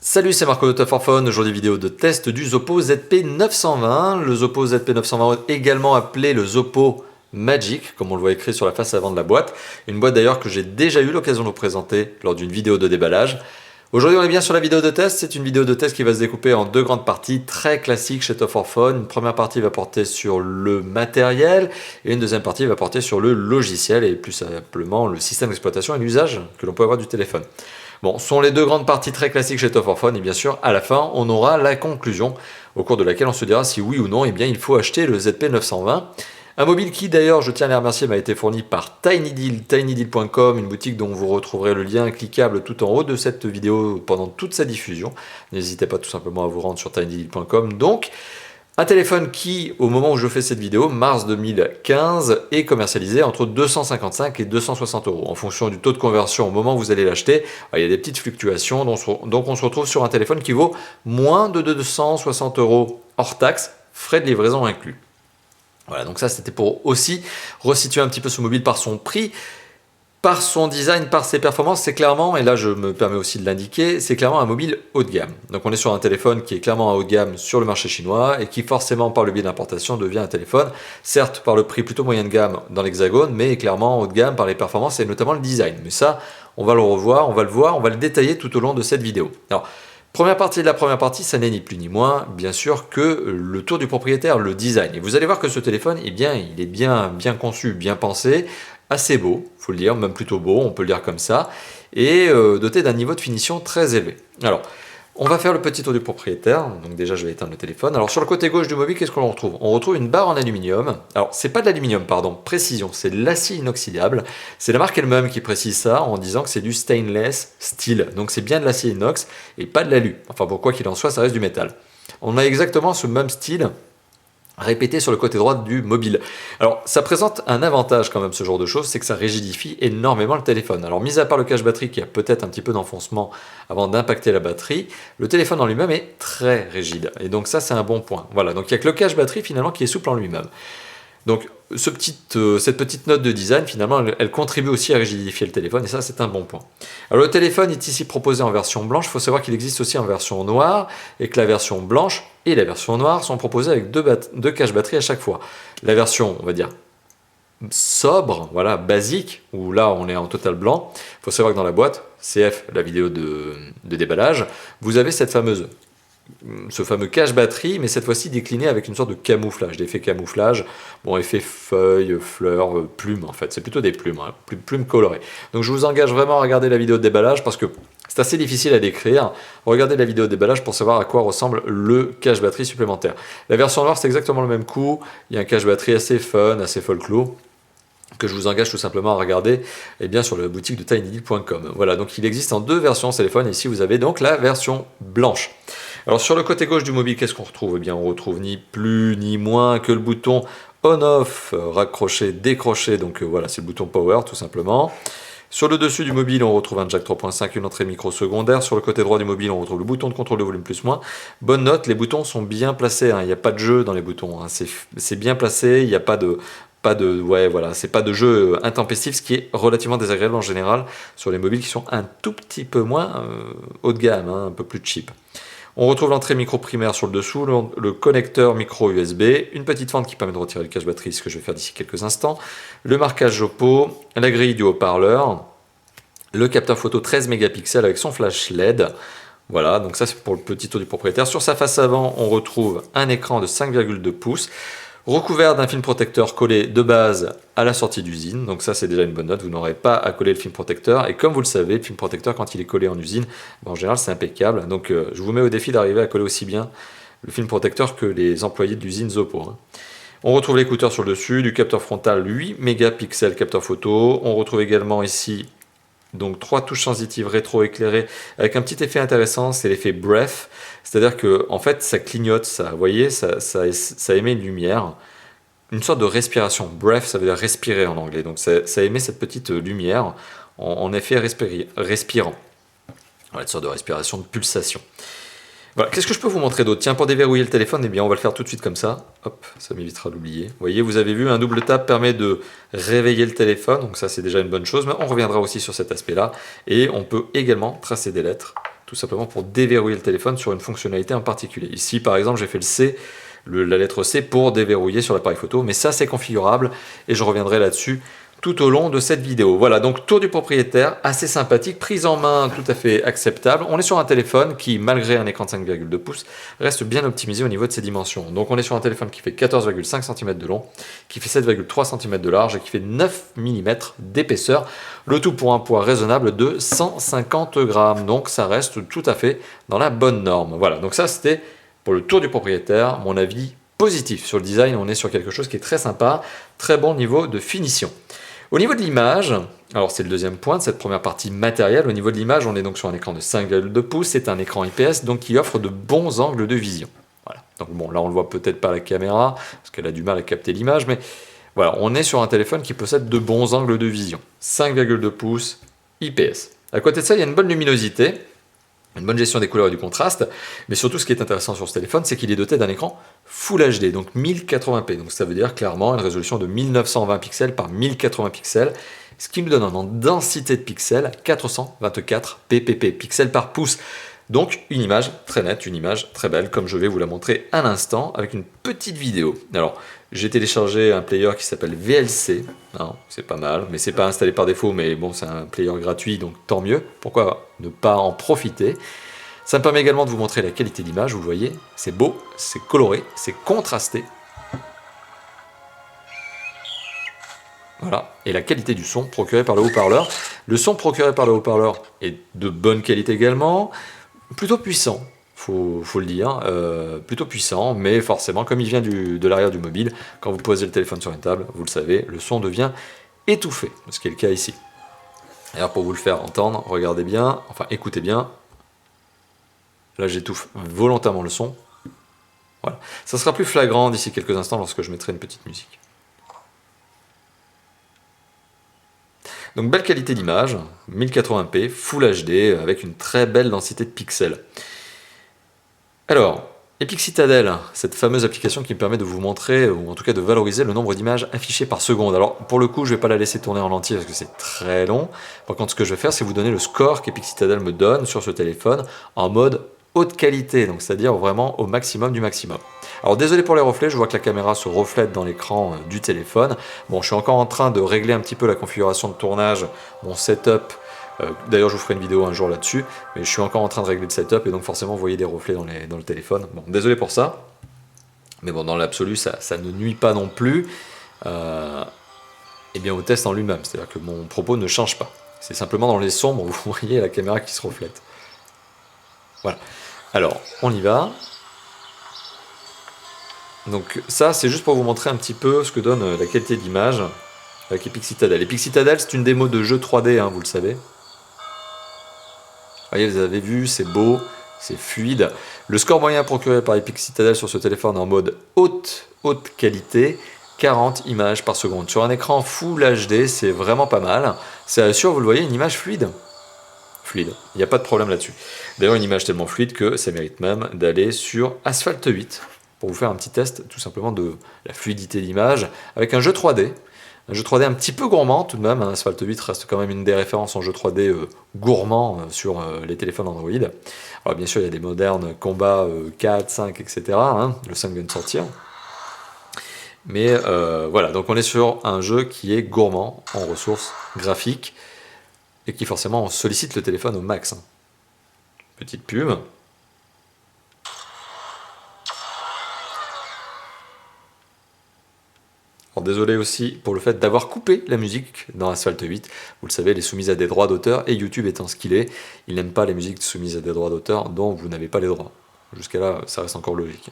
Salut, c'est Marco de Tough for Phone. Aujourd'hui, vidéo de test du Zoppo ZP920. Le Zoppo ZP920, également appelé le Zoppo Magic, comme on le voit écrit sur la face avant de la boîte. Une boîte d'ailleurs que j'ai déjà eu l'occasion de vous présenter lors d'une vidéo de déballage. Aujourd'hui, on est bien sur la vidéo de test. C'est une vidéo de test qui va se découper en deux grandes parties très classiques chez Tough for Phone. Une première partie va porter sur le matériel et une deuxième partie va porter sur le logiciel et plus simplement le système d'exploitation et l'usage que l'on peut avoir du téléphone. Bon, ce sont les deux grandes parties très classiques chez Tough for Phone et bien sûr, à la fin, on aura la conclusion au cours de laquelle on se dira si oui ou non, eh bien, il faut acheter le ZP920. Un mobile qui d'ailleurs, je tiens à les remercier, m'a été fourni par TinyDeal, tinydeal.com, une boutique dont vous retrouverez le lien cliquable tout en haut de cette vidéo pendant toute sa diffusion. N'hésitez pas tout simplement à vous rendre sur tinydeal.com. Donc, un téléphone qui, au moment où je fais cette vidéo, mars 2015, est commercialisé entre 255 et 260 euros. En fonction du taux de conversion au moment où vous allez l'acheter, il y a des petites fluctuations, donc on se retrouve sur un téléphone qui vaut moins de 260 euros hors taxe, frais de livraison inclus. Voilà, donc ça c'était pour aussi resituer un petit peu ce mobile par son prix. Par son design, par ses performances, c'est clairement, et là je me permets aussi de l'indiquer, c'est clairement un mobile haut de gamme. Donc on est sur un téléphone qui est clairement un haut de gamme sur le marché chinois et qui forcément par le biais d'importation devient un téléphone, certes par le prix plutôt moyen de gamme dans l'hexagone, mais clairement haut de gamme par les performances et notamment le design. Mais ça, on va le revoir, on va le voir, on va le détailler tout au long de cette vidéo. Alors, première partie de la première partie, ça n'est ni plus ni moins, bien sûr, que le tour du propriétaire, le design. Et vous allez voir que ce téléphone, eh bien, il est bien conçu, bien pensé, assez beau, faut le dire, même plutôt beau, on peut le dire comme ça, et doté d'un niveau de finition très élevé. Alors, on va faire le petit tour du propriétaire, donc déjà je vais éteindre le téléphone. Alors sur le côté gauche du mobile, qu'est-ce qu'on retrouve? On retrouve une barre en aluminium. Alors c'est pas de l'aluminium, pardon, précision, c'est de l'acier inoxydable. C'est la marque elle-même qui précise ça en disant que c'est du stainless steel. Donc c'est bien de l'acier inox et pas de l'alu. Enfin bon, quoi qu'il en soit, ça reste du métal. On a exactement ce même style répété sur le côté droit du mobile. Alors ça présente un avantage quand même ce genre de choses, c'est que ça rigidifie énormément le téléphone. Alors mis à part le cache batterie qui a peut-être un petit peu d'enfoncement avant d'impacter la batterie, le téléphone en lui-même est très rigide. Et donc ça c'est un bon point. Voilà, donc il n'y a que le cache batterie finalement qui est souple en lui-même. Donc cette petite note de design, finalement, elle contribue aussi à rigidifier le téléphone, et ça, c'est un bon point. Alors le téléphone est ici proposé en version blanche. Il faut savoir qu'il existe aussi en version noire, et que la version blanche et la version noire sont proposées avec deux caches batterie à chaque fois. La version, on va dire, sobre, voilà, basique, où là, on est en total blanc. Il faut savoir que dans la boîte, CF, la vidéo de déballage, vous avez ce fameux cache batterie, mais cette fois-ci décliné avec une sorte de camouflage, d'effet camouflage, bon, effet feuilles, fleurs, plumes en fait, c'est plutôt des plumes, hein, plumes colorées. Donc je vous engage vraiment à regarder la vidéo de déballage parce que c'est assez difficile à décrire. Regardez la vidéo de déballage pour savoir à quoi ressemble le cache batterie supplémentaire. La version noire, c'est exactement le même coup, il y a un cache batterie assez fun, assez folklore, que je vous engage tout simplement à regarder sur la boutique de tinydeal.com. Voilà, donc il existe en deux versions téléphone, et ici vous avez donc la version blanche. Alors sur le côté gauche du mobile, qu'est-ce qu'on retrouve? Eh bien on retrouve ni plus ni moins que le bouton on-off, raccroché, décroché, donc voilà, c'est le bouton power tout simplement. Sur le dessus du mobile, on retrouve un jack 3.5, une entrée micro secondaire. Sur le côté droit du mobile, on retrouve le bouton de contrôle de volume plus-moins. Bonne note, les boutons sont bien placés, hein, il n'y a pas de jeu dans les boutons, hein, c'est bien placé, il n'y a pas de c'est pas de jeu intempestif, ce qui est relativement désagréable en général sur les mobiles qui sont un tout petit peu moins haut de gamme, hein, un peu plus cheap. On retrouve l'entrée micro primaire sur le dessous, le connecteur micro USB, une petite fente qui permet de retirer le cache batterie, ce que je vais faire d'ici quelques instants, le marquage Zoppo, la grille du haut-parleur, le capteur photo 13 mégapixels avec son flash LED. Voilà, donc ça c'est pour le petit tour du propriétaire. Sur sa face avant, on retrouve un écran de 5,2 pouces, recouvert d'un film protecteur collé de base à la sortie d'usine, donc ça c'est déjà une bonne note, vous n'aurez pas à coller le film protecteur, et comme vous le savez, le film protecteur quand il est collé en usine, en général c'est impeccable, donc je vous mets au défi d'arriver à coller aussi bien le film protecteur que les employés de l'usine Zoppo, hein. On retrouve l'écouteur sur le dessus, du capteur frontal 8 mégapixels capteur photo, on retrouve également ici donc 3 touches sensitives rétro-éclairées avec un petit effet intéressant, c'est l'effet breath, c'est-à-dire que en fait ça clignote, ça, vous voyez, ça émet une lumière, une sorte de respiration. Breath, ça veut dire respirer en anglais, donc ça émet cette petite lumière en effet respirant. Voilà, une sorte de respiration, de pulsation. Voilà, qu'est-ce que je peux vous montrer d'autre? Tiens, pour déverrouiller le téléphone, eh bien, on va le faire tout de suite comme ça. Hop, ça m'évitera d'oublier. Vous voyez, vous avez vu, un double tap permet de réveiller le téléphone, donc ça c'est déjà une bonne chose, mais on reviendra aussi sur cet aspect-là. Et on peut également tracer des lettres, tout tout simplement pour déverrouiller le téléphone sur une fonctionnalité en particulier. Ici, par exemple, j'ai fait le C, la lettre C pour déverrouiller sur l'appareil photo, mais ça c'est configurable et je reviendrai là-dessus tout au long de cette vidéo. Voilà, donc tour du propriétaire, assez sympathique, prise en main tout à fait acceptable. On est sur un téléphone qui, malgré un écran de 5,2 pouces, reste bien optimisé au niveau de ses dimensions. Donc on est sur un téléphone qui fait 14,5 cm de long, qui fait 7,3 cm de large et qui fait 9 mm d'épaisseur. Le tout pour un poids raisonnable de 150 grammes. Donc ça reste tout à fait dans la bonne norme. Voilà, donc ça c'était pour le tour du propriétaire, mon avis positif sur le design. On est sur quelque chose qui est très sympa, très bon niveau de finition. Au niveau de l'image, alors c'est le deuxième point de cette première partie matérielle. Au niveau de l'image, on est donc sur un écran de 5,2 pouces. C'est un écran IPS donc qui offre de bons angles de vision. Voilà. Donc bon, là on le voit peut-être pas à la caméra parce qu'elle a du mal à capter l'image, mais voilà, on est sur un téléphone qui possède de bons angles de vision. 5,2 pouces IPS. À côté de ça, il y a une bonne luminosité, une bonne gestion des couleurs et du contraste, mais surtout ce qui est intéressant sur ce téléphone, c'est qu'il est doté d'un écran Full HD, donc 1080p, donc ça veut dire clairement une résolution de 1920 pixels par 1080 pixels, ce qui nous donne en densité de pixels 424 ppp, pixels par pouce. Donc une image très nette, une image très belle, comme je vais vous la montrer à l'instant avec une petite vidéo. Alors, j'ai téléchargé un player qui s'appelle VLC, c'est pas mal, mais c'est pas installé par défaut, mais bon, c'est un player gratuit, donc tant mieux. Pourquoi ne pas en profiter? Ça me permet également de vous montrer la qualité d'image, vous voyez, c'est beau, c'est coloré, c'est contrasté. Voilà, et la qualité du son procuré par le haut-parleur. Le son procuré par le haut-parleur est de bonne qualité également, plutôt puissant, faut le dire, plutôt puissant, mais forcément, comme il vient de l'arrière du mobile, quand vous posez le téléphone sur une table, vous le savez, le son devient étouffé, ce qui est le cas ici. Alors pour vous le faire entendre, regardez bien, enfin écoutez bien, là j'étouffe volontairement le son, voilà. Ça sera plus flagrant d'ici quelques instants lorsque je mettrai une petite musique. Donc belle qualité d'image, 1080p, Full HD, avec une très belle densité de pixels. Alors, Epic Citadel, cette fameuse application qui me permet de vous montrer, ou en tout cas de valoriser le nombre d'images affichées par seconde. Alors pour le coup, je ne vais pas la laisser tourner en entier parce que c'est très long. Par contre, ce que je vais faire, c'est vous donner le score qu'Epic Citadel me donne sur ce téléphone en mode haute qualité, donc c'est-à-dire vraiment au maximum du maximum. Alors désolé pour les reflets, je vois que la caméra se reflète dans l'écran du téléphone. Bon, je suis encore en train de régler un petit peu la configuration de tournage, mon setup. D'ailleurs, je vous ferai une vidéo un jour là-dessus, mais je suis encore en train de régler le setup et donc forcément vous voyez des reflets dans le téléphone. Bon, désolé pour ça, mais bon, dans l'absolu, ça ne nuit pas non plus et bien au test en lui-même, c'est-à-dire que mon propos ne change pas. C'est simplement dans les sombres, vous voyez la caméra qui se reflète. Voilà. Alors, on y va. Donc ça, c'est juste pour vous montrer un petit peu ce que donne la qualité d'image avec Epic Citadel. Epic Citadel, c'est une démo de jeu 3D, vous le savez. Voyez, vous avez vu, c'est beau, c'est fluide. Le score moyen procuré par Epic Citadel sur ce téléphone en mode haute qualité, 40 images par seconde. Sur un écran Full HD, c'est vraiment pas mal. Ça assure, vous le voyez, une image fluide. Fluide, il n'y a pas de problème là-dessus. D'ailleurs, une image tellement fluide que ça mérite même d'aller sur Asphalt 8 pour vous faire un petit test tout simplement de la fluidité d'image avec un jeu 3D. Un jeu 3D un petit peu gourmand tout de même, Asphalt 8 reste quand même une des références en jeu 3D gourmand sur les téléphones Android. Alors bien sûr il y a des modernes combats 4, 5, etc. Le 5 vient de sortir. Mais voilà, donc on est sur un jeu qui est gourmand en ressources graphiques et qui forcément sollicite le téléphone au max. Petite pub. Alors désolé aussi pour le fait d'avoir coupé la musique dans Asphalt 8. Vous le savez, elle est soumise à des droits d'auteur et YouTube étant ce qu'il est, il n'aime pas les musiques soumises à des droits d'auteur dont vous n'avez pas les droits. Jusqu'à là, ça reste encore logique.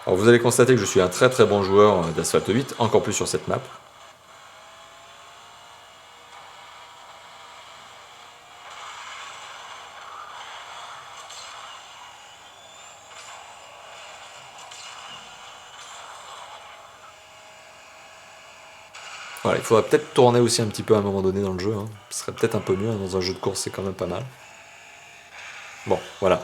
Alors vous allez constater que je suis un très très bon joueur d'Asphalt 8, encore plus sur cette map. Voilà, il faudrait peut-être tourner aussi un petit peu à un moment donné dans le jeu. Ce serait peut-être un peu mieux, dans un jeu de course c'est quand même pas mal. Bon, voilà.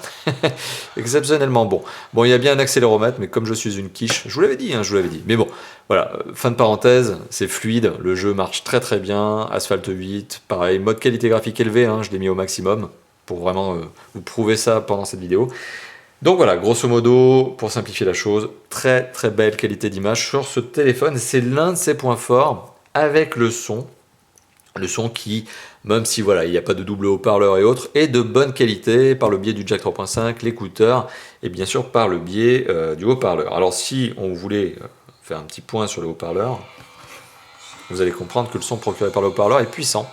Exceptionnellement bon. Bon, il y a bien un accéléromètre, mais comme je suis une quiche, je vous l'avais dit, hein, je vous l'avais dit. Mais bon, voilà, fin de parenthèse, c'est fluide, le jeu marche très très bien. Asphalt 8, pareil, mode qualité graphique élevé, hein, je l'ai mis au maximum pour vraiment vous prouver ça pendant cette vidéo. Donc voilà, grosso modo, pour simplifier la chose, très très belle qualité d'image sur ce téléphone. C'est l'un de ses points forts avec le son. Le son qui, même si voilà, il n'y a pas de double haut-parleur et autres, est de bonne qualité par le biais du jack 3.5, l'écouteur et bien sûr par le biais du haut-parleur. Alors si on voulait faire un petit point sur le haut-parleur, vous allez comprendre que le son procuré par le haut-parleur est puissant.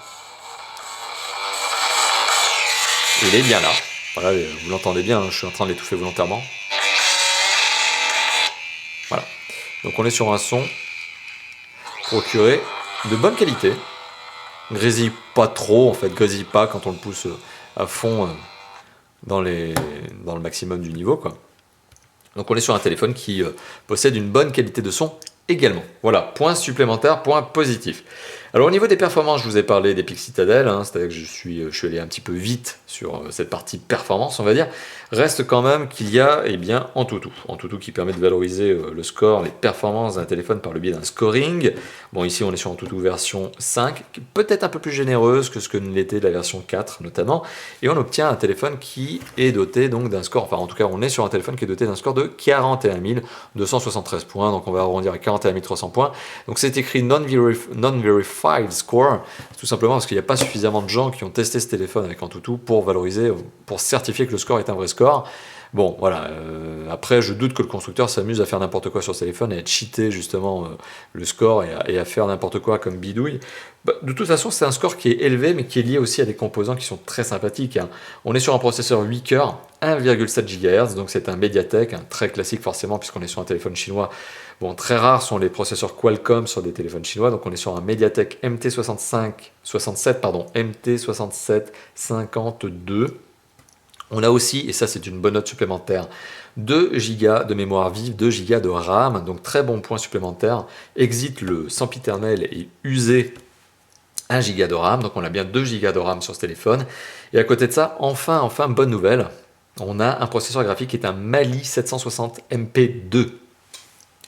Il est bien là. Voilà, vous l'entendez bien, hein, je suis en train de l'étouffer volontairement. Voilà. Donc on est sur un son procuré de bonne qualité. Grésille pas trop, en fait, grésille pas quand on le pousse à fond dans le maximum du niveau, quoi. Donc on est sur un téléphone qui possède une bonne qualité de son également. Voilà, point supplémentaire, point positif. Alors au niveau des performances, je vous ai parlé des Citadel, hein, c'est-à-dire que je suis allé un petit peu vite sur cette partie performance, on va dire. Reste quand même qu'il y a Antutu qui permet de valoriser le score, les performances d'un téléphone par le biais d'un scoring. Bon, ici on est sur Antutu version 5, peut-être un peu plus généreuse que ce que l'était la version 4 notamment, et on obtient un téléphone qui est doté donc d'un score, enfin en tout cas on est sur un téléphone qui est doté d'un score de 41 273 points, donc on va arrondir à 41 300 points. Donc c'est écrit non-verified score, tout simplement parce qu'il n'y a pas suffisamment de gens qui ont testé ce téléphone avec Antutu pour valoriser, pour certifier que le score est un vrai score. Bon, voilà. Après, je doute que le constructeur s'amuse à faire n'importe quoi sur ce téléphone et à cheater justement le score et à faire n'importe quoi comme bidouille. Bah, de toute façon, c'est un score qui est élevé, mais qui est lié aussi à des composants qui sont très sympathiques, hein. On est sur un processeur 8 cœurs, 1,7 GHz, donc c'est un Mediatek, hein, très classique forcément, puisqu'on est sur un téléphone chinois. Bon, très rares sont les processeurs Qualcomm sur des téléphones chinois, donc on est sur un Mediatek MT6752. On a aussi, et ça c'est une bonne note supplémentaire, 2 Go de mémoire vive, 2 Go de RAM, donc très bon point supplémentaire. Exit le sempiternel et usé 1 Go de RAM, donc on a bien 2 Go de RAM sur ce téléphone. Et à côté de ça, enfin, bonne nouvelle, on a un processeur graphique qui est un Mali 760 MP2.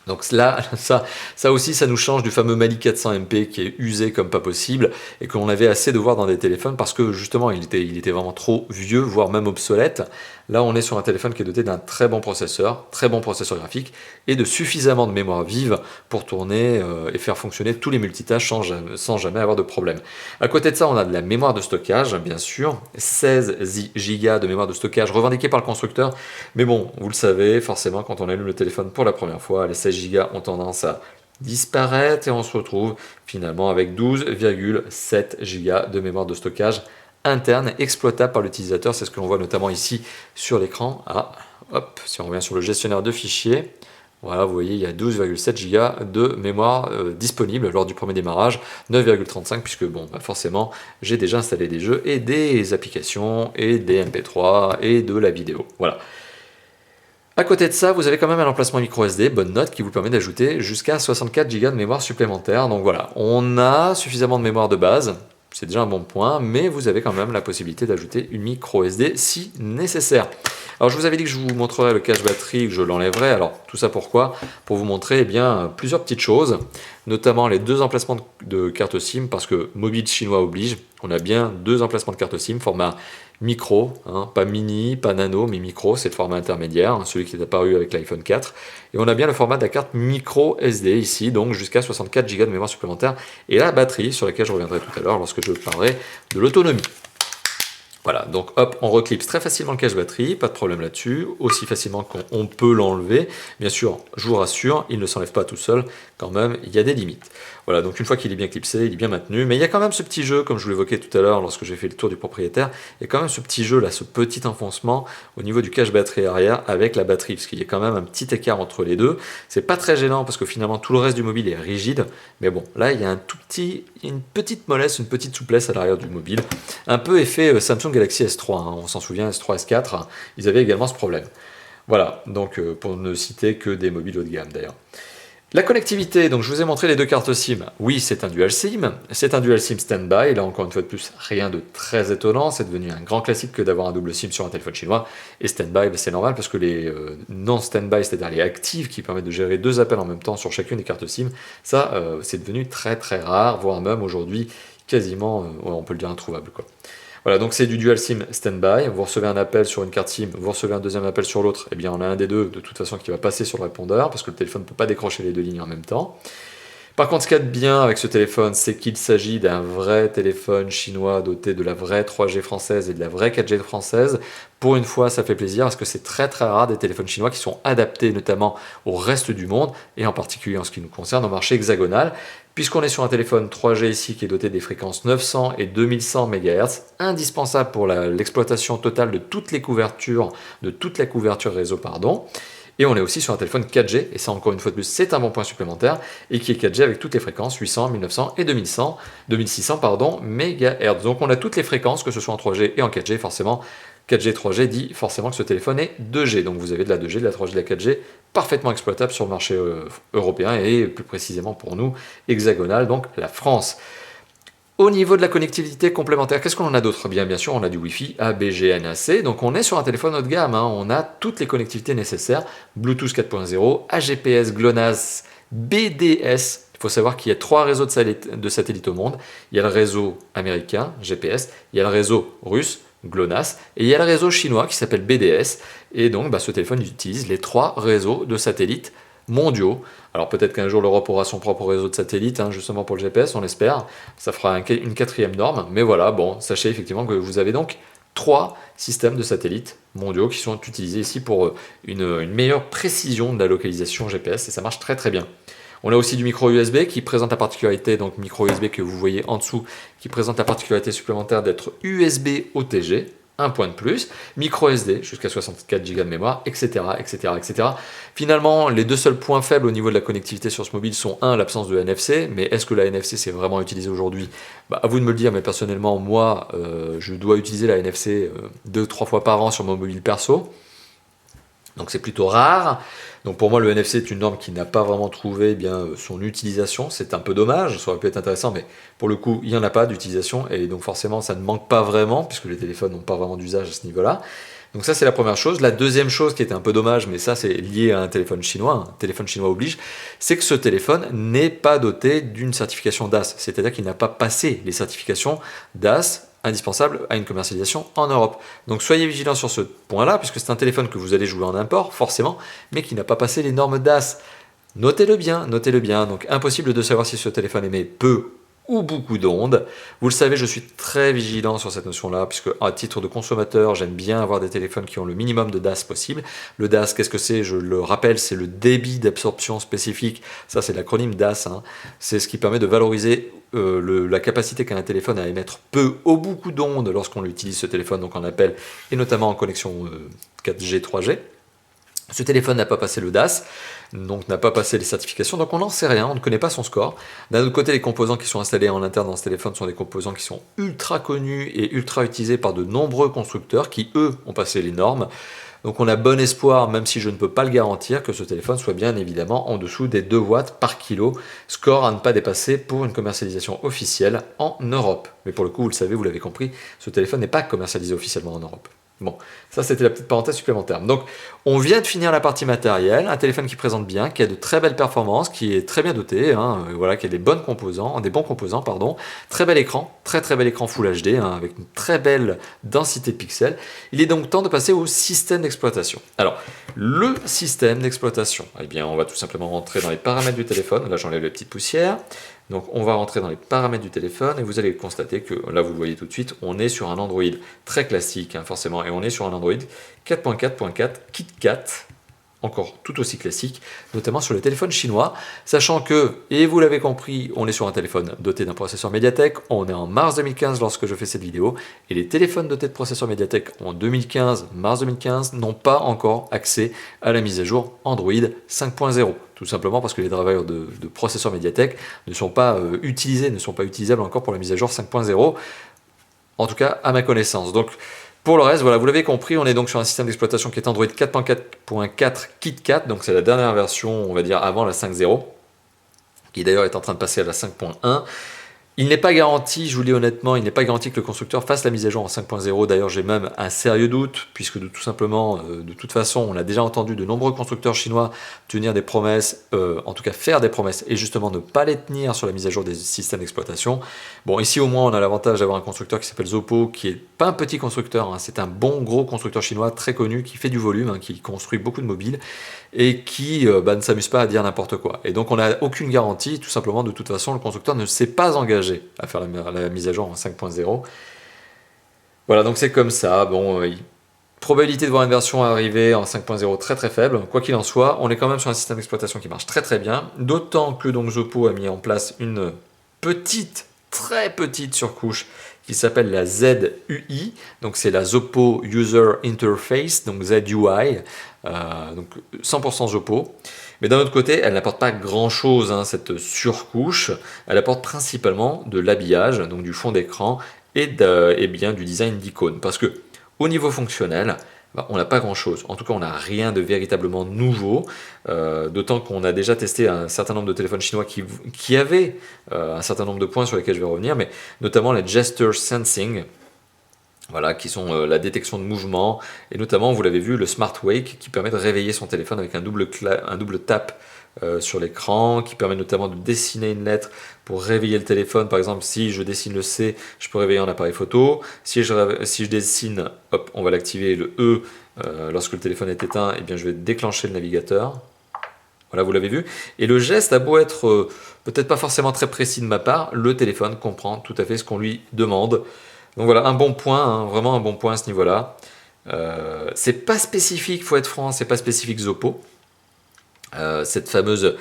Donc là, ça aussi, ça nous change du fameux Mali 400 MP qui est usé comme pas possible et que l'on avait assez de voir dans des téléphones parce que justement, il était vraiment trop vieux, voire même obsolète. Là, on est sur un téléphone qui est doté d'un très bon processeur graphique et de suffisamment de mémoire vive pour tourner et faire fonctionner tous les multitâches sans jamais avoir de problème. À côté de ça, on a de la mémoire de stockage, bien sûr, 16 Go de mémoire de stockage revendiquée par le constructeur. Mais bon, vous le savez, forcément, quand on allume le téléphone pour la première fois, les 16 Go ont tendance à disparaître et on se retrouve finalement avec 12,7 Go de mémoire de stockage interne exploitable par l'utilisateur. C'est ce que l'on voit notamment ici sur l'écran. Ah, hop, si on revient sur le gestionnaire de fichiers, voilà, vous voyez, il y a 12,7 Go de mémoire disponible lors du premier démarrage, 9,35 puisque bon, bah forcément, j'ai déjà installé des jeux et des applications et des MP3 et de la vidéo. Voilà. À côté de ça, vous avez quand même un emplacement micro SD, bonne note, qui vous permet d'ajouter jusqu'à 64 Go de mémoire supplémentaire. Donc voilà, on a suffisamment de mémoire de base, c'est déjà un bon point, mais vous avez quand même la possibilité d'ajouter une micro SD si nécessaire. Alors je vous avais dit que je vous montrerai le cache batterie, que je l'enlèverai. Alors tout ça pourquoi? Pour vous montrer plusieurs petites choses, notamment les 2 emplacements de carte SIM, parce que mobile chinois oblige, on a bien 2 emplacements de carte SIM, format micro, hein, pas mini, pas nano, mais micro, c'est le format intermédiaire, hein, celui qui est apparu avec l'iPhone 4. Et on a bien le format de la carte micro SD ici, donc jusqu'à 64 Go de mémoire supplémentaire, et la batterie sur laquelle je reviendrai tout à l'heure lorsque je parlerai de l'autonomie. Voilà, donc hop, on reclipse très facilement le cache batterie, pas de problème là-dessus, aussi facilement qu'on peut l'enlever. Bien sûr, je vous rassure, il ne s'enlève pas tout seul, quand même, il y a des limites. Voilà, donc une fois qu'il est bien clipsé, il est bien maintenu, mais il y a quand même ce petit jeu, comme je vous l'évoquais tout à l'heure lorsque j'ai fait le tour du propriétaire, il y a quand même ce petit jeu là, ce petit enfoncement au niveau du cache batterie arrière avec la batterie, parce qu'il y a quand même un petit écart entre les deux. C'est pas très gênant parce que finalement tout le reste du mobile est rigide, mais bon, là il y a une petite mollesse, une petite souplesse à l'arrière du mobile, un peu effet Samsung Galaxy S3, hein, on s'en souvient, S3, S4, ils avaient également ce problème. Voilà, donc pour ne citer que des mobiles haut de gamme d'ailleurs. La connectivité, donc je vous ai montré les deux cartes SIM. Oui, c'est un dual SIM. C'est un dual SIM standby. Là, encore une fois de plus, rien de très étonnant. C'est devenu un grand classique que d'avoir un double SIM sur un téléphone chinois. Et standby, c'est normal parce que les non-standby, c'est-à-dire les actives qui permettent de gérer deux appels en même temps sur chacune des cartes SIM, ça, c'est devenu très très rare, voire même aujourd'hui quasiment, on peut le dire, introuvable, quoi. Voilà, donc c'est du dual SIM standby. Vous recevez un appel sur une carte SIM, vous recevez un deuxième appel sur l'autre, et bien on a un des deux de toute façon qui va passer sur le répondeur parce que le téléphone ne peut pas décrocher les deux lignes en même temps. Par contre, ce qu'il y a de bien avec ce téléphone, c'est qu'il s'agit d'un vrai téléphone chinois doté de la vraie 3G française et de la vraie 4G française. Pour une fois, ça fait plaisir parce que c'est très très rare des téléphones chinois qui sont adaptés notamment au reste du monde et en particulier en ce qui nous concerne au marché hexagonal. Puisqu'on est sur un téléphone 3G ici qui est doté des fréquences 900 et 2100 MHz, indispensable pour l'exploitation totale de toutes les couvertures, de toute la couverture réseau, pardon. Et on est aussi sur un téléphone 4G, et ça encore une fois de plus c'est un bon point supplémentaire, et qui est 4G avec toutes les fréquences 800, 1900 et 2600 MHz. Donc on a toutes les fréquences, que ce soit en 3G et en 4G, forcément 4G, 3G dit forcément que ce téléphone est 2G, donc vous avez de la 2G, de la 3G, de la 4G parfaitement exploitable sur le marché européen et plus précisément pour nous hexagonal, donc la France. Au niveau de la connectivité complémentaire, qu'est-ce qu'on en a d'autre? Bien sûr, on a du Wi-Fi A, B, G, NAC, donc on est sur un téléphone haut de gamme, hein. On a toutes les connectivités nécessaires, Bluetooth 4.0, AGPS, GLONASS, BDS. Il faut savoir qu'il y a 3 réseaux de satellites au monde. Il y a le réseau américain, GPS, il y a le réseau russe, GLONASS, et il y a le réseau chinois qui s'appelle BDS, et donc ce téléphone utilise les 3 réseaux de satellites mondiaux. Alors peut-être qu'un jour l'Europe aura son propre réseau de satellites, hein, justement pour le GPS, on l'espère. Ça fera une 4e norme, mais voilà, bon, sachez effectivement que vous avez donc 3 systèmes de satellites mondiaux qui sont utilisés ici pour une meilleure précision de la localisation GPS, et ça marche très très bien. On a aussi du micro USB qui présente la particularité, donc micro USB que vous voyez en dessous, qui présente la particularité supplémentaire d'être USB OTG, un point de plus, micro SD jusqu'à 64 Go de mémoire, etc., etc., etc. Finalement, les deux seuls points faibles au niveau de la connectivité sur ce mobile sont l'absence de NFC, mais est-ce que la NFC c'est vraiment utilisé aujourd'hui? À vous de me le dire, mais personnellement, moi, je dois utiliser la NFC 2-3 fois par an sur mon mobile perso, donc c'est plutôt rare. Donc pour moi, le NFC est une norme qui n'a pas vraiment trouvé son utilisation. C'est un peu dommage, ça aurait pu être intéressant, mais pour le coup, il n'y en a pas d'utilisation, et donc forcément, ça ne manque pas vraiment, puisque les téléphones n'ont pas vraiment d'usage à ce niveau-là. Donc ça, c'est la première chose. La deuxième chose qui était un peu dommage, mais ça, c'est lié à un téléphone chinois oblige, c'est que ce téléphone n'est pas doté d'une certification DAS, c'est-à-dire qu'il n'a pas passé les certifications DAS indispensable à une commercialisation en Europe. Donc soyez vigilants sur ce point-là, puisque c'est un téléphone que vous allez jouer en import, forcément, mais qui n'a pas passé les normes DAS. Notez-le bien, notez-le bien. Donc impossible de savoir si ce téléphone émet peu ou beaucoup d'ondes. Vous le savez, je suis très vigilant sur cette notion-là, puisque à titre de consommateur, j'aime bien avoir des téléphones qui ont le minimum de DAS possible. Le DAS, qu'est-ce que c'est? Je le rappelle, c'est le débit d'absorption spécifique. Ça, c'est l'acronyme DAS, hein. C'est ce qui permet de valoriser la capacité qu'a un téléphone à émettre peu ou beaucoup d'ondes lorsqu'on utilise ce téléphone, donc en appel, et notamment en connexion 4G, 3G. Ce téléphone n'a pas passé le DAS, donc n'a pas passé les certifications, donc on n'en sait rien, on ne connaît pas son score. D'un autre côté, les composants qui sont installés en interne dans ce téléphone sont des composants qui sont ultra connus et ultra utilisés par de nombreux constructeurs qui, eux, ont passé les normes. Donc on a bon espoir, même si je ne peux pas le garantir, que ce téléphone soit bien évidemment en dessous des 2 watts par kilo, score à ne pas dépasser pour une commercialisation officielle en Europe. Mais pour le coup, vous le savez, vous l'avez compris, ce téléphone n'est pas commercialisé officiellement en Europe. Bon, ça c'était la petite parenthèse supplémentaire. Donc, on vient de finir la partie matérielle, un téléphone qui présente bien, qui a de très belles performances, qui est très bien doté, hein, voilà, qui a des bons composants, pardon, très bel écran, très bel écran Full HD, hein, avec une très belle densité de pixels. Il est donc temps de passer au système d'exploitation. Alors, le système d'exploitation, eh bien, on va tout simplement rentrer dans les paramètres du téléphone. Là, j'enlève les petites poussières. Donc on va rentrer dans les paramètres du téléphone et vous allez constater que, là vous le voyez tout de suite, on est sur un Android très classique, hein, forcément, et on est sur un Android 4.4.4 KitKat, encore tout aussi classique, notamment sur le téléphone chinois, sachant que, et vous l'avez compris, on est sur un téléphone doté d'un processeur Mediatek, on est en mars 2015 lorsque je fais cette vidéo, et les téléphones dotés de processeurs Mediatek en 2015, mars 2015, n'ont pas encore accès à la mise à jour Android 5.0. Tout simplement parce que les drivers de processeurs Mediatek ne sont pas utilisés, ne sont pas utilisables encore pour la mise à jour 5.0, en tout cas à ma connaissance. Donc pour le reste, voilà, vous l'avez compris, on est donc sur un système d'exploitation qui est Android 4.4.4 KitKat, donc c'est la dernière version, on va dire, avant la 5.0. qui d'ailleurs est en train de passer à la 5.1. Il n'est pas garanti, je vous le dis honnêtement, il n'est pas garanti que le constructeur fasse la mise à jour en 5.0. D'ailleurs, j'ai même un sérieux doute, puisque tout simplement, de toute façon, on a déjà entendu de nombreux constructeurs chinois tenir des promesses, en tout cas faire des promesses, et justement ne pas les tenir sur la mise à jour des systèmes d'exploitation. Bon, ici au moins, on a l'avantage d'avoir un constructeur qui s'appelle Zoppo, qui est pas un petit constructeur, hein, c'est un bon gros constructeur chinois très connu, qui fait du volume, hein, qui construit beaucoup de mobiles, et qui ne s'amuse pas à dire n'importe quoi. Et donc on n'a aucune garantie, tout simplement, de toute façon, le constructeur ne s'est pas engagé à faire la mise à jour en 5.0. Voilà, donc c'est comme ça. Bon, probabilité de voir une version arriver en 5.0 très très faible. Quoi qu'il en soit, on est quand même sur un système d'exploitation qui marche très très bien, d'autant que donc Zoppo a mis en place une petite, très petite surcouche qui s'appelle la ZUI, donc c'est la Zoppo User Interface, donc ZUI, donc 100% Zoppo. Mais d'un autre côté, elle n'apporte pas grand-chose, hein, cette surcouche. Elle apporte principalement de l'habillage, donc du fond d'écran et bien du design d'icônes. Parce que au niveau fonctionnel, on n'a pas grand-chose. En tout cas, on n'a rien de véritablement nouveau. D'autant qu'on a déjà testé un certain nombre de téléphones chinois qui avaient un certain nombre de points sur lesquels je vais revenir, mais notamment les gesture sensing. Voilà, qui sont la détection de mouvement, et notamment, vous l'avez vu, le Smart Wake, qui permet de réveiller son téléphone avec un double tap sur l'écran, qui permet notamment de dessiner une lettre pour réveiller le téléphone. Par exemple, si je dessine le C, je peux réveiller un appareil photo. Si je dessine, hop, on va l'activer, le E, lorsque le téléphone est éteint, et bien je vais déclencher le navigateur. Voilà, vous l'avez vu. Et le geste a beau être peut-être pas forcément très précis de ma part, le téléphone comprend tout à fait ce qu'on lui demande. Donc voilà, un bon point, hein, vraiment un bon point à ce niveau-là. C'est pas spécifique, faut être franc, c'est pas spécifique Zoppo. Cette fameuse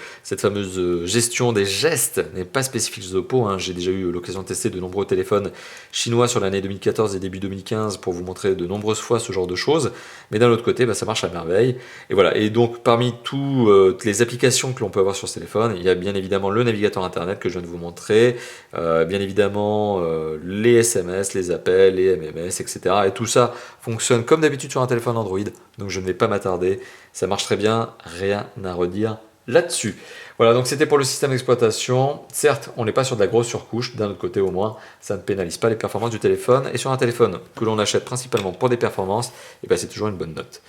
gestion des gestes n'est pas spécifique Zoppo, hein. J'ai déjà eu l'occasion de tester de nombreux téléphones chinois sur l'année 2014 et début 2015 pour vous montrer de nombreuses fois ce genre de choses, mais d'un autre côté, ça marche à merveille. Et voilà. Et donc parmi toutes les applications que l'on peut avoir sur ce téléphone, il y a bien évidemment le navigateur internet que je viens de vous montrer, bien évidemment les SMS, les appels, les MMS, etc. Et tout ça fonctionne comme d'habitude sur un téléphone Android, donc je ne vais pas m'attarder. Ça marche très bien, rien à redire là-dessus. Voilà, donc c'était pour le système d'exploitation. Certes, on n'est pas sur de la grosse surcouche, d'un autre côté au moins, ça ne pénalise pas les performances du téléphone. Et sur un téléphone que l'on achète principalement pour des performances, c'est toujours une bonne note.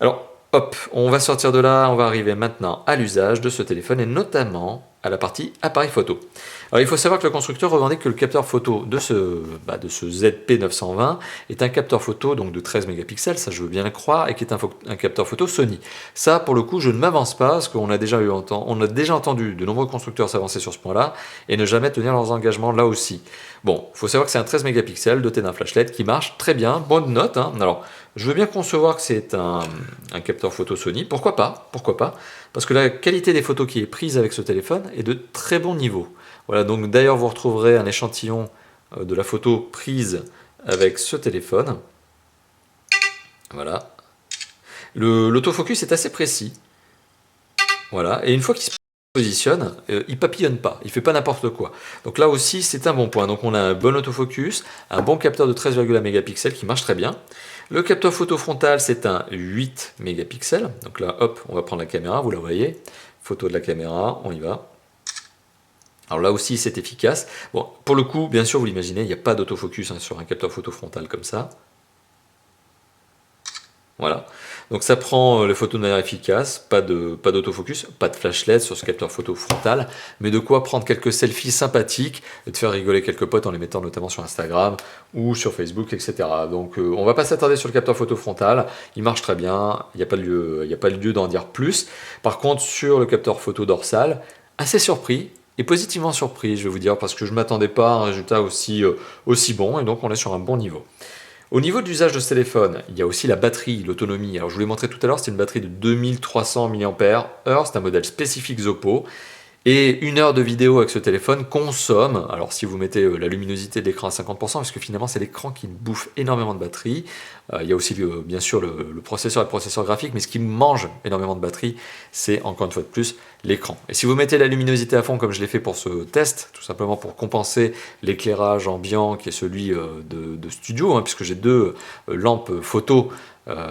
Alors, hop, on va sortir de là, on va arriver maintenant à l'usage de ce téléphone et notamment à la partie appareil photo. Alors il faut savoir que le constructeur revendique que le capteur photo de ce ZP920 est un capteur photo donc de 13 mégapixels, ça je veux bien le croire, et qui est un capteur photo Sony. Ça pour le coup je ne m'avance pas, parce qu'on a déjà entendu de nombreux constructeurs s'avancer sur ce point-là et ne jamais tenir leurs engagements là aussi. Bon, il faut savoir que c'est un 13 mégapixels doté d'un flash LED qui marche très bien, bonne note, hein. Alors je veux bien concevoir que c'est un capteur photo Sony, pourquoi pas, parce que la qualité des photos qui est prise avec ce téléphone est de très bon niveau. Voilà, donc d'ailleurs vous retrouverez un échantillon de la photo prise avec ce téléphone. Voilà. L'autofocus est assez précis. Voilà, et une fois qu'il se positionne, il papillonne pas, il fait pas n'importe quoi. Donc là aussi c'est un bon point. Donc on a un bon autofocus, un bon capteur de 13,1 mégapixels qui marche très bien. Le capteur photo frontal c'est un 8 mégapixels. Donc là hop, on va prendre la caméra, vous la voyez. Photo de la caméra, on y va. Alors là aussi c'est efficace. Bon, pour le coup, bien sûr vous l'imaginez, il n'y a pas d'autofocus sur un capteur photo frontal comme ça. Voilà, donc ça prend les photos de manière efficace, pas d'autofocus, pas de flash LED sur ce capteur photo frontal, mais de quoi prendre quelques selfies sympathiques et de faire rigoler quelques potes en les mettant notamment sur Instagram ou sur Facebook, etc. Donc on va pas s'attarder sur le capteur photo frontal, il marche très bien, il n'y a pas lieu d'en dire plus. Par contre sur le capteur photo dorsal, assez surpris, et positivement surpris je vais vous dire, parce que je ne m'attendais pas à un résultat aussi bon, et donc on est sur un bon niveau. Au niveau de l'usage de ce téléphone, il y a aussi la batterie, l'autonomie. Alors je vous l'ai montré tout à l'heure, c'est une batterie de 2300 mAh, c'est un modèle spécifique Zoppo. Et 1 heure de vidéo avec ce téléphone consomme, alors si vous mettez la luminosité de l'écran à 50%, parce que finalement c'est l'écran qui bouffe énormément de batterie, il y a aussi bien sûr le processeur et le processeur graphique, mais ce qui mange énormément de batterie, c'est encore une fois de plus l'écran. Et si vous mettez la luminosité à fond comme je l'ai fait pour ce test, tout simplement pour compenser l'éclairage ambiant qui est celui de studio, hein, puisque j'ai 2 lampes photo,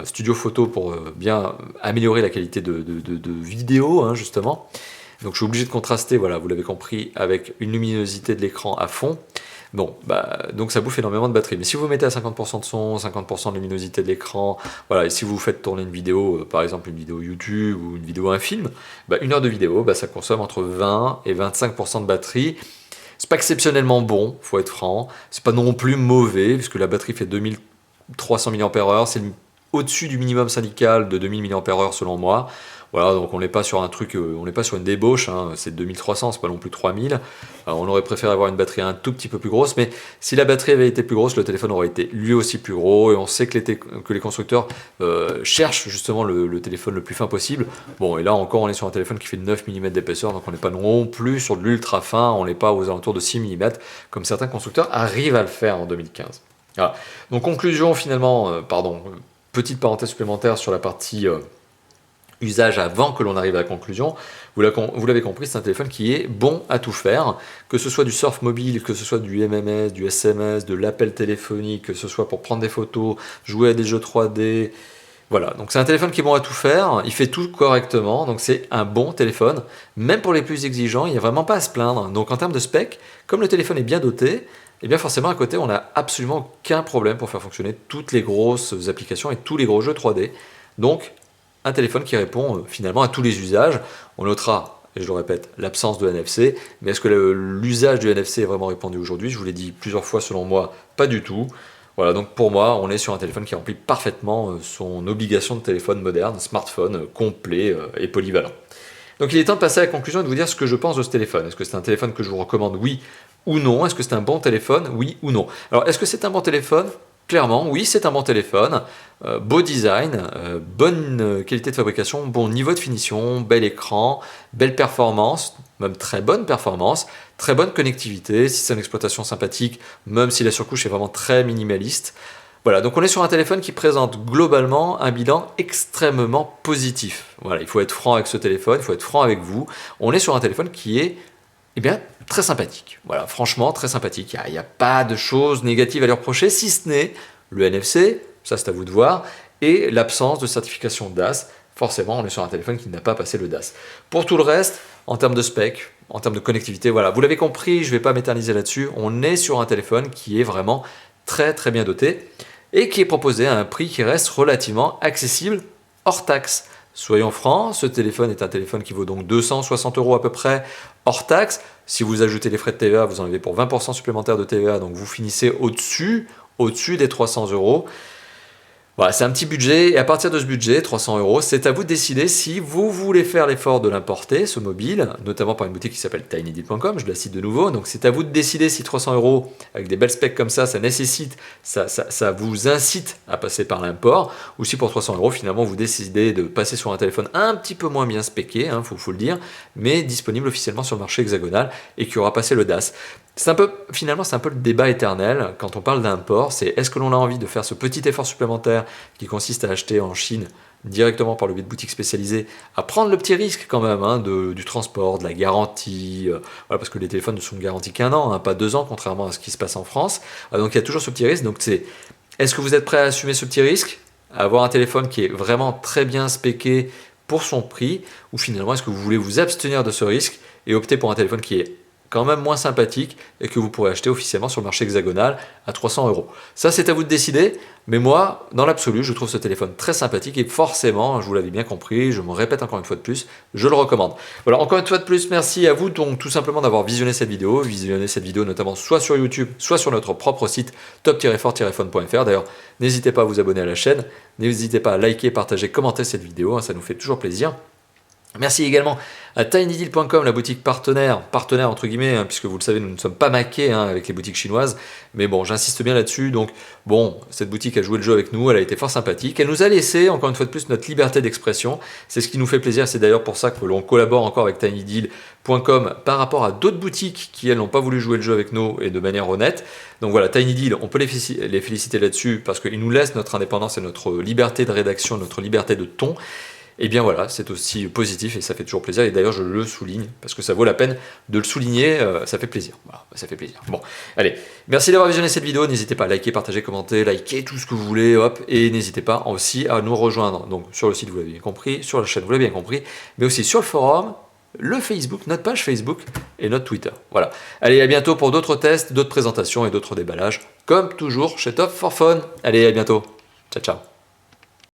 studio photo pour bien améliorer la qualité de vidéo, hein, justement. Donc je suis obligé de contraster, voilà, vous l'avez compris, avec une luminosité de l'écran à fond. Bon, donc ça bouffe énormément de batterie. Mais si vous mettez à 50% de son, 50% de luminosité de l'écran, voilà, et si vous faites tourner une vidéo, par exemple une vidéo YouTube ou une vidéo, un film, une heure de vidéo, ça consomme entre 20 et 25% de batterie. C'est pas exceptionnellement bon, faut être franc. C'est pas non plus mauvais, puisque la batterie fait 2300 mAh, c'est au-dessus du minimum syndical de 2000 mAh selon moi. Voilà, donc on n'est pas sur un truc, on n'est pas sur une débauche, hein, c'est 2300, c'est pas non plus 3000. On aurait préféré avoir une batterie un tout petit peu plus grosse, mais si la batterie avait été plus grosse, le téléphone aurait été lui aussi plus gros, et on sait que les constructeurs cherchent justement le téléphone le plus fin possible. Bon, et là encore, on est sur un téléphone qui fait 9 mm d'épaisseur, donc on n'est pas non plus sur de l'ultra fin, on n'est pas aux alentours de 6 mm, comme certains constructeurs arrivent à le faire en 2015. Voilà. Donc conclusion finalement, petite parenthèse supplémentaire sur la partie usage avant que l'on arrive à la conclusion. Vous l'avez compris, c'est un téléphone qui est bon à tout faire, que ce soit du surf mobile, que ce soit du MMS, du SMS, de l'appel téléphonique, que ce soit pour prendre des photos, jouer à des jeux 3D. Voilà, donc c'est un téléphone qui est bon à tout faire, il fait tout correctement, donc c'est un bon téléphone. Même pour les plus exigeants, il n'y a vraiment pas à se plaindre. Donc en termes de spec, comme le téléphone est bien doté, et bien forcément à côté, on n'a absolument aucun problème pour faire fonctionner toutes les grosses applications et tous les gros jeux 3D. Donc un téléphone qui répond finalement à tous les usages. On notera, et je le répète, l'absence de NFC, mais est-ce que l'usage du NFC est vraiment répandu aujourd'hui? Je vous l'ai dit plusieurs fois, selon moi, pas du tout. Voilà, donc pour moi, on est sur un téléphone qui remplit parfaitement son obligation de téléphone moderne, smartphone complet et polyvalent. Donc il est temps de passer à la conclusion et de vous dire ce que je pense de ce téléphone. Est-ce que c'est un téléphone que je vous recommande, oui ou non? Est-ce que c'est un bon téléphone, oui ou non? Alors, est-ce que c'est un bon téléphone? Clairement, oui, c'est un bon téléphone, beau design, bonne qualité de fabrication, bon niveau de finition, bel écran, belle performance, même très bonne performance, très bonne connectivité, système d'exploitation sympathique, même si la surcouche est vraiment très minimaliste. Voilà, donc on est sur un téléphone qui présente globalement un bilan extrêmement positif. Voilà, il faut être franc avec ce téléphone, il faut être franc avec vous. On est sur un téléphone qui est très sympathique. Voilà, franchement, très sympathique. Il n'y a pas de choses négatives à lui reprocher, si ce n'est le NFC, ça c'est à vous de voir, et l'absence de certification DAS. Forcément, on est sur un téléphone qui n'a pas passé le DAS. Pour tout le reste, en termes de spec, en termes de connectivité, voilà, vous l'avez compris, je ne vais pas m'éterniser là-dessus. On est sur un téléphone qui est vraiment très très bien doté et qui est proposé à un prix qui reste relativement accessible hors taxe. Soyons francs, ce téléphone est un téléphone qui vaut donc 260 € à peu près hors taxe. Si vous ajoutez les frais de TVA, vous en avez pour 20% supplémentaires de TVA, donc vous finissez au-dessus des 300 €. Voilà, c'est un petit budget, et à partir de ce budget, 300 €, c'est à vous de décider si vous voulez faire l'effort de l'importer, ce mobile, notamment par une boutique qui s'appelle tinydeal.com, je la cite de nouveau. Donc c'est à vous de décider si 300 € avec des belles specs comme ça nécessite, ça vous incite à passer par l'import, ou si pour 300 € finalement vous décidez de passer sur un téléphone un petit peu moins bien spéqué, faut le dire, mais disponible officiellement sur le marché hexagonal et qui aura passé le DAS. Finalement, c'est un peu le débat éternel quand on parle d'import, c'est est-ce que l'on a envie de faire ce petit effort supplémentaire qui consiste à acheter en Chine directement par le biais de boutiques spécialisées, à prendre le petit risque quand même du transport, de la garantie, voilà, parce que les téléphones ne sont garantis qu'1 an, pas 2 ans, contrairement à ce qui se passe en France. Donc il y a toujours ce petit risque. Donc est-ce que vous êtes prêt à assumer ce petit risque, à avoir un téléphone qui est vraiment très bien spéqué pour son prix, ou finalement est-ce que vous voulez vous abstenir de ce risque et opter pour un téléphone qui est quand même moins sympathique et que vous pourrez acheter officiellement sur le marché hexagonal à 300 €. Ça, c'est à vous de décider, mais moi, dans l'absolu, je trouve ce téléphone très sympathique et forcément, je vous l'avais bien compris, je me répète encore une fois de plus, je le recommande. Voilà, encore une fois de plus, merci à vous donc tout simplement d'avoir visionné cette vidéo notamment soit sur YouTube, soit sur notre propre site top-fort-phone.fr. D'ailleurs, n'hésitez pas à vous abonner à la chaîne, n'hésitez pas à liker, partager, commenter cette vidéo, ça nous fait toujours plaisir. Merci également à tinydeal.com, la boutique partenaire entre guillemets, puisque vous le savez, nous ne sommes pas maqués avec les boutiques chinoises, mais bon, j'insiste bien là-dessus. Donc bon, cette boutique a joué le jeu avec nous, elle a été fort sympathique, elle nous a laissé encore une fois de plus notre liberté d'expression, c'est ce qui nous fait plaisir, c'est d'ailleurs pour ça que l'on collabore encore avec tinydeal.com par rapport à d'autres boutiques qui elles n'ont pas voulu jouer le jeu avec nous et de manière honnête. Donc voilà, TinyDeal, on peut les féliciter là-dessus parce qu'ils nous laissent notre indépendance et notre liberté de rédaction, notre liberté de ton. Et bien voilà, c'est aussi positif et ça fait toujours plaisir. Et d'ailleurs, je le souligne parce que ça vaut la peine de le souligner, ça fait plaisir. Voilà, ça fait plaisir. Bon, allez, merci d'avoir visionné cette vidéo. N'hésitez pas à liker, partager, commenter, liker tout ce que vous voulez, hop. Et n'hésitez pas aussi à nous rejoindre. Donc sur le site, vous l'avez bien compris, sur la chaîne, vous l'avez bien compris, mais aussi sur le forum. le Facebook, notre page Facebook et notre Twitter. Voilà. Allez, à bientôt pour d'autres tests, d'autres présentations et d'autres déballages, comme toujours chez Top for Fun. Allez, à bientôt. Ciao, ciao.